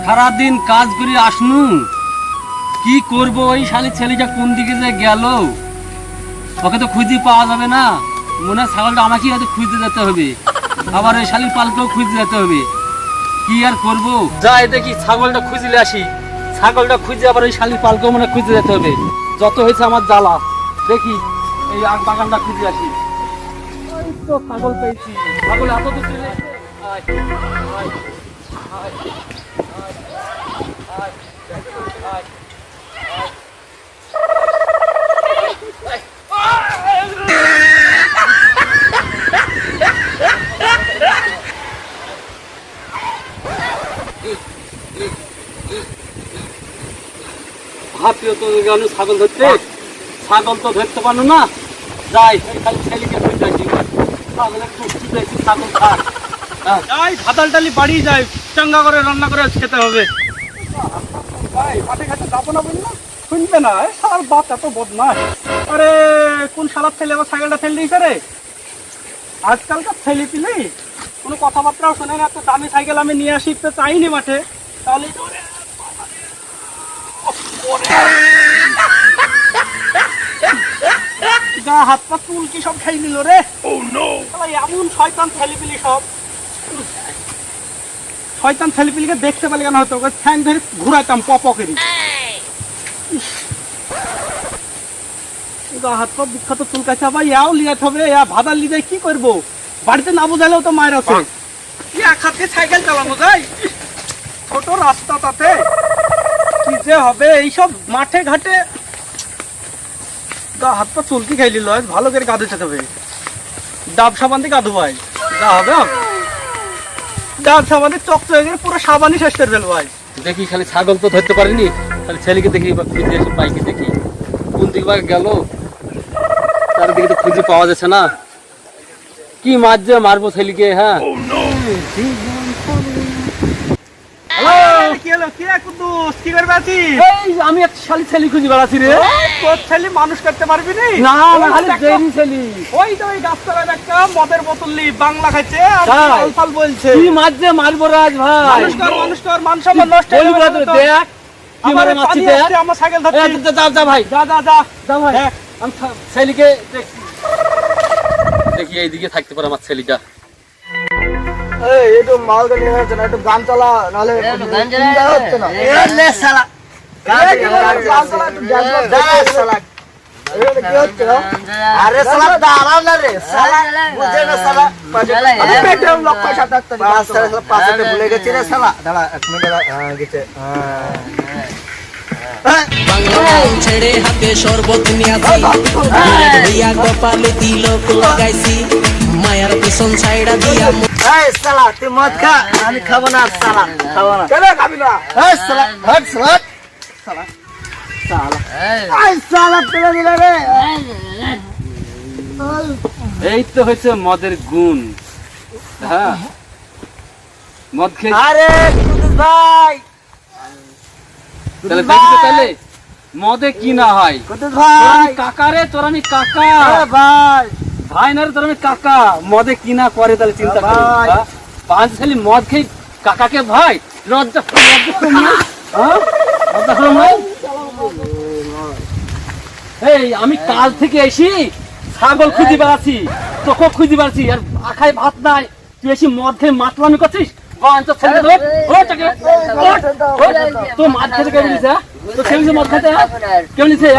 সারাদিন কাজ করে আসনু, কি করব? ওই শালি ছেলেটা কোন দিকে যে গেল, ওকে তো খুঁজে পাওয়া যাবে না। মনে হয় ছাগলটা আমাকেই হয়তো খুঁজতে যেতে হবে, আবার ওই শালির পালকেও খুঁজতে যেতে হবে। কি আর করব, যাই দেখি ছাগলটা খুঁজলে আসি। ছাগলটা খুঁজে আবার ওই শালির পালকেও মনে খুঁজতে যেতে হবে। যত হয়েছে আমার জ্বালা, দেখি এই আগ বাগানটা খুঁজে আসি। ওই তো ছাগল পেয়েছি, ছাগল এত দূর চলে এসেছে। আয়, আয়, আয়, আয়, আয়, আয়। ভাবছিও তো গেল ছাগল ধরতে, ছাগল তো ধরতে পারলো না। যাই খালি ছেলেকে খুঁজতে আসি, ছাগলের কুষ্টি পেয়েছি, ছাগল থাক। যাই ভাতাল টালি বাড়ি যাই, চাঙ্গা করে রান্না করে খেতে হবে। ভাই মাঠে ঘাটে যাবো না বললি না, শুনবে না। সার বাপ এত বদমাস। আরে কোন শালার ছেলে আবার সাইকেলটা ফেল দিয়েছে রে। আজকালকার ছেলে পিলি কোনো কথাবার্তাও শোনে না। তো দামি সাইকেল আমি নিয়ে আসি তো চাইনি মাঠে, তাহলে গা হাত পা চুল কি সব খাই নিল রে। এমন শয়তান ছেলে পিলি সব। শয়তান ছেলেপিলিকে দেখতে পেলে কেন হতো, ঠ্যাং ধরে ঘুরাইতাম পপকেরি। হাত পা বিখ্যাত চুলকাছে, আবার ইয়াও লিয়াতে হবে। ইয়া ভাদার লিজাই কি করবো, বাড়িতে না বোঝালেও তো মায়ের আছে। এক হাতে সাইকেল চালানো যায়, ছোট রাস্তা, তাতে কি যে হবে। এইসব মাঠে ঘাটে গা হাত পা চুলকি খাইলি লয়, ভালো করে কাঁধে যেতে হবে। ডাব সাবান দিয়ে কাঁধু ভাই, যা হবে হবে। ডাব সাবানের চকচকে করে পুরো সাবানই শেষ করে ফেলবো ভাই। দেখি খালি ছাগল তো ধরতে পারিনি, খালি ছেলেকে দেখি বা খুঁজে আসি, বাইকে দেখি কোন দিক বা গেল, তার দিকে তো খুঁজে পাওয়া যাচ্ছে না। কি মাছ যে মারবো ছেলেকে। হ্যাঁ কি হলো, কি রে কুদ্দুস, কি করবে আছিস? এই আমি এক শালি ছেলে খুঁজে বেড়াচ্ছি রে। তোর ছেলে মানুষ করতে পারবি নি? না না, খালি দেরি ছেলে। ওই তো ওই গাছতলায় একটা মদের বোতল নি বাংলা খাইছে আর তাই? আলফাল বলছে। কি মাছ যে মারবো রাজ ভাই। মানুষ কর মান সম্মান নষ্ট হয়ে বলবি না তো, যাবে তো। দেখ কি আমার মারে মারছি, পানি দেখ। আসছে, আমার সাইকেল ধরছি। যা যা ভাই, যা যা যা যা ভাই। দেখ। আমি ছেলেকে দেখছি, দেখি এইদিকে থাকতে পারে আমার ছেলেটা। এই একটু মালটা নিয়ে যাচ্ছে না, একটু গান চালা, নাহলে চিন্তা হচ্ছে না। লে শালা এই কি বলে, গান চালা, একটু dance বাজ যা করতে হবে। শালা এখানে কি হচ্ছে, হ্যাঁ? আরে শালা দাঁড়াও না রে শালা বুঝে না শালা আমি পেটে লক্ষ্য সাথে থাকতে পাঁচ শালা পাঁচতে ভুলে গেছি রে শালা দাঁড়া এক মিনিট দাঁড়া, গেছে বাংলায় ছেড়ে হাতে শরবত নিয়াছি হইয়া কপালে তিলক লাগাইছি মায়ার পিছন ছাইড়া দিয়া এই শালা তুই মদ খা, আমি খাবো না শালা, খাবো না। কেন খাবি না? এই শালা হট শালা এই শালা তুলে দিলে রে। এই তো হয়েছে মদের গুণ। হ্যাঁ মদ খেয়ে আরে কুদ্দুস ভাই, তাহলে দেখি তো, তাহলে মদে কি না হয়। কুদ্দুস তোর আমি ভাই, কাকা রে, তোর আমি কাকা। আরে ভাই ভাই না রে, তোর আমি কাকা। মদে কি না করে তাহলে চিন্তা কর। ভাই। পাঁচ ছেলে মদ খেয়ে কাকাকে ভাই, লজ্জা শরম নাই? হ্যাঁ? লজ্জা শরম নাই? এই আমি কাল থেকে এসি ছাগল খুঁজে বেড়াচ্ছি, তোকে খুঁজে বেড়াচ্ছি, আর আখায় ভাত নাই, তুই এসে মদ খেয়ে মাতলামি করছিস। তো মাছ খেতে কেমন নিছে? তো কেমন মদ খেতে কেমন নিছে?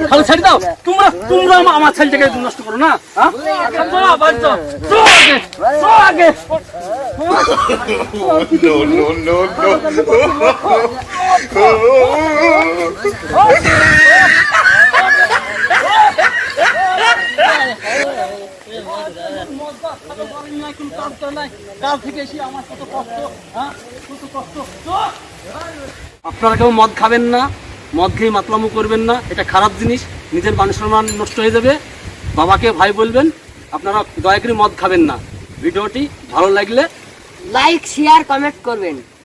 তাহলে ছেড়ে দাও। তোমরা তোমরা আমার ছেলেটাকে নষ্ট করো না। হ্যাঁ আগে আপনারা কেউ মদ খাবেন না, মদ খেয়ে মাতলামো করবেন না, এটা খারাপ জিনিস। নিজের মান সম্মান নষ্ট হয়ে যাবে। বাবাকে ভাই বলবেন। আপনারা দয়া করে মদ খাবেন না। ভিডিওটি ভালো লাগলে লাইক শেয়ার কমেন্ট করবেন।